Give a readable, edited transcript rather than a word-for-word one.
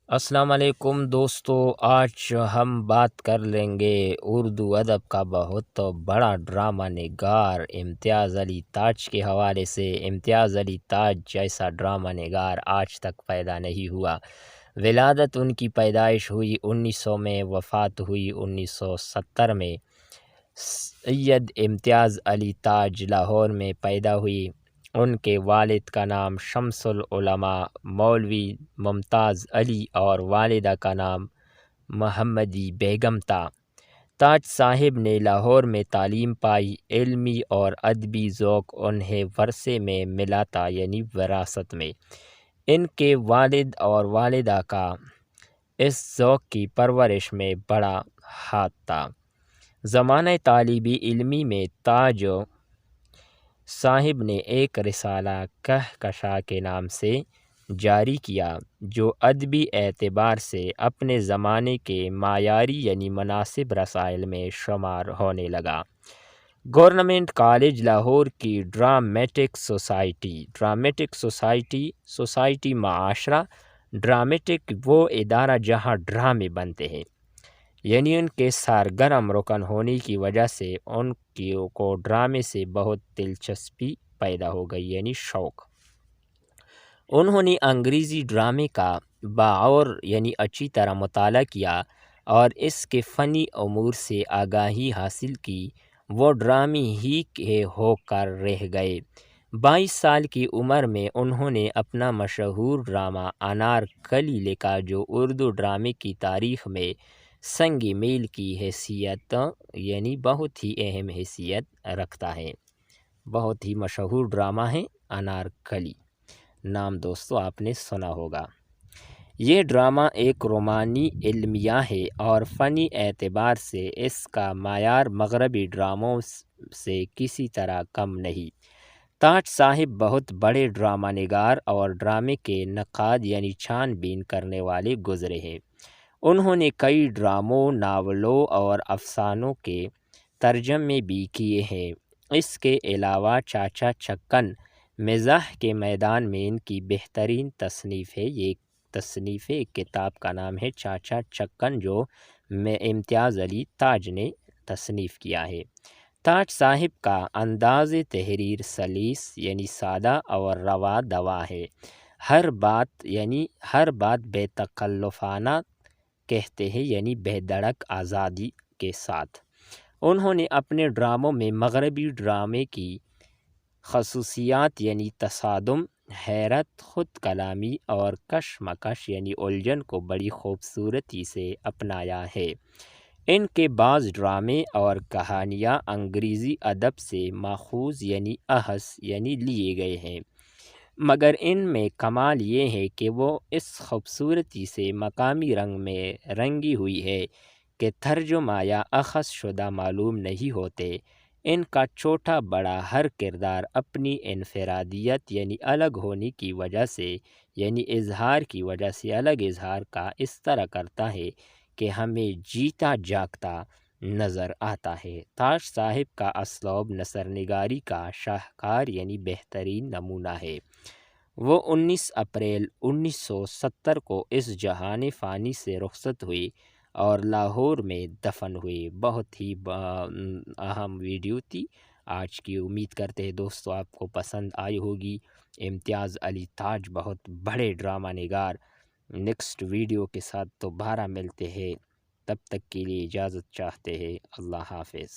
السلام علیکم دوستو، آج ہم بات کر لیں گے اردو ادب کا بہت بڑا ڈرامہ نگار امتیاز علی تاج کے حوالے سے۔ امتیاز علی تاج جیسا ڈرامہ نگار آج تک پیدا نہیں ہوا۔ ولادت ان کی پیدائش ہوئی 1900 میں، وفات ہوئی 1970 میں۔ سید امتیاز علی تاج لاہور میں پیدا ہوئی۔ ان کے والد کا نام شمس العلماء مولوی ممتاز علی اور والدہ کا نام محمدی بیگم تھا۔ تاج صاحب نے لاہور میں تعلیم پائی۔ علمی اور ادبی ذوق انہیں ورثے میں ملا تھا، یعنی وراثت میں۔ ان کے والد اور والدہ کا اس ذوق کی پرورش میں بڑا ہاتھ تھا۔ زمانہ طالب علمی میں تاج صاحب نے ایک رسالہ کہکشاں کے نام سے جاری کیا، جو ادبی اعتبار سے اپنے زمانے کے معیاری یعنی مناسب رسائل میں شمار ہونے لگا۔ گورنمنٹ کالج لاہور کی ڈرامٹک سوسائٹی معاشرہ ڈرامٹک وہ ادارہ جہاں ڈرامے بنتے ہیں، یعنی ان کے سرگرم رکن ہونے کی وجہ سے ان کو ڈرامے سے بہت دلچسپی پیدا ہو گئی، یعنی شوق۔ انہوں نے انگریزی ڈرامے کا باور یعنی اچھی طرح مطالعہ کیا اور اس کے فنی امور سے آگاہی حاصل کی۔ وہ ڈرامے ہی کے ہو کر رہ گئے۔ 22 سال کی عمر میں انہوں نے اپنا مشہور ڈرامہ انارکلی لکھا، جو اردو ڈرامے کی تاریخ میں سنگ میل کی حیثیت یعنی بہت ہی اہم حیثیت رکھتا ہے۔ بہت ہی مشہور ڈرامہ ہے انارکلی، نام دوستو آپ نے سنا ہوگا۔ یہ ڈرامہ ایک رومانی المیہ ہے اور فنی اعتبار سے اس کا معیار مغربی ڈراموں سے کسی طرح کم نہیں۔ تاج صاحب بہت بڑے ڈرامہ نگار اور ڈرامے کے نقاد یعنی چھان بین کرنے والے گزرے ہیں۔ انہوں نے کئی ڈراموں، ناولوں اور افسانوں کے ترجمے بھی کیے ہیں۔ اس کے علاوہ چاچا چکن مزاح کے میدان میں ان کی بہترین تصنیف ہے۔ یہ تصنیف ایک کتاب کا نام ہے چاچا چکن، جو امتیاز علی تاج نے تصنیف کیا ہے۔ تاج صاحب کا انداز تحریر سلیس یعنی سادہ اور روا دوا ہے۔ ہر بات بے تکلفانہ کہتے ہیں، یعنی بے دھڑک آزادی کے ساتھ۔ انہوں نے اپنے ڈراموں میں مغربی ڈرامے کی خصوصیات یعنی تصادم، حیرت، خود کلامی اور کشمکش یعنی الجھن کو بڑی خوبصورتی سے اپنایا ہے۔ ان کے بعض ڈرامے اور کہانیاں انگریزی ادب سے ماخوذ یعنی اخذ یعنی لیے گئے ہیں، مگر ان میں کمال یہ ہے کہ وہ اس خوبصورتی سے مقامی رنگ میں رنگی ہوئی ہے کہ ترجمہ یا اخذ شدہ معلوم نہیں ہوتے۔ ان کا چھوٹا بڑا ہر کردار اپنی انفرادیت یعنی الگ ہونے کی وجہ سے یعنی اظہار کی وجہ سے الگ اظہار کا اس طرح کرتا ہے کہ ہمیں جیتا جاگتا نظر آتا ہے۔ تاج صاحب کا اسلوب نثر نگاری کا شاہکار یعنی بہترین نمونہ ہے۔ وہ 19 اپریل 1970 کو اس جہان فانی سے رخصت ہوئی اور لاہور میں دفن ہوئی۔ بہت ہی اہم ویڈیو تھی آج کی۔ امید کرتے ہیں دوستو آپ کو پسند آئی ہوگی۔ امتیاز علی تاج بہت بڑے ڈرامہ نگار۔ نیکسٹ ویڈیو کے ساتھ دوبارہ ملتے ہیں، تب تک کے لیے اجازت چاہتے ہیں۔ اللہ حافظ۔